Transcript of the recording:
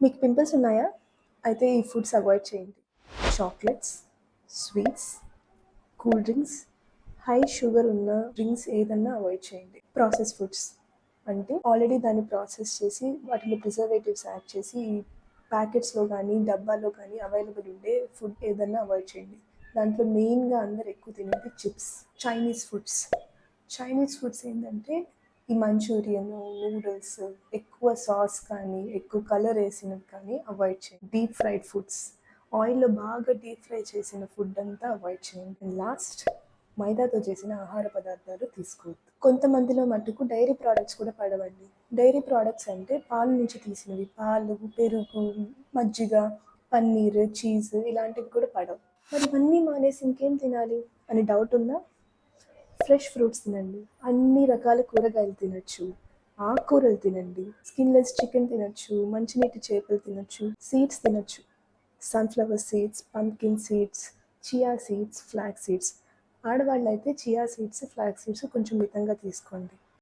మీకు పింపుల్స్ ఉన్నాయా? అయితే ఈ ఫుడ్స్ అవాయిడ్ చేయండి. Chocolates, sweets, cool drinks, high sugar ఉన్న డ్రింక్స్ ఏదన్నా అవాయిడ్ చేయండి. ప్రాసెస్ ఫుడ్స్ అంటే ఆల్రెడీ దాన్ని ప్రాసెస్ చేసి వాటిలో ప్రిజర్వేటివ్స్ యాడ్ చేసి ప్యాకెట్స్లో కానీ డబ్బాలో కానీ అవైలబుల్ ఉండే ఫుడ్ ఏదన్నా అవాయిడ్ చేయండి. దాంట్లో మెయిన్గా అందరు ఎక్కువ తినేది చిప్స్. చైనీస్ ఫుడ్స్ ఏంటంటే ఈ మంచూరియన్, నూడిల్స్, ఎక్కువ సాస్ కానీ ఎక్కువ కలర్ వేసినవి కానీ అవాయిడ్ చేయండి. డీప్ ఫ్రైడ్ ఫుడ్స్, ఆయిల్లో బాగా డీప్ ఫ్రై చేసిన ఫుడ్ అంతా అవాయిడ్ చేయండి. అండ్ లాస్ట్, మైదాతో చేసిన ఆహార పదార్థాలు తీసుకోవద్దు. కొంతమందిలో మటుకు డైరీ ప్రోడక్ట్స్ కూడా పడవండి. డైరీ ప్రోడక్ట్స్ అంటే పాలు నుంచి తీసినవి, పాలు, పెరుగు, మజ్జిగ, పన్నీర్, చీజ్ ఇలాంటివి కూడా పడవు. మరి ఇవన్నీ మానేసి ఇంకేం తినాలి అని డౌట్ ఉందా? ఫ్రెష్ ఫ్రూట్స్ తినండి, అన్ని రకాల కూరగాయలు తినచ్చు, ఆకుకూరలు తినండి, స్కిన్లెస్ చికెన్ తినచ్చు, మంచినీటి చేపలు తినచ్చు, సీడ్స్ తినచ్చు, sunflower seeds, pumpkin seeds, chia seeds, flax seeds. ఆడవాళ్ళు అయితే చియా సీడ్స్, ఫ్లాక్స్ సీడ్స్ కొంచెం మితంగా తీసుకోండి.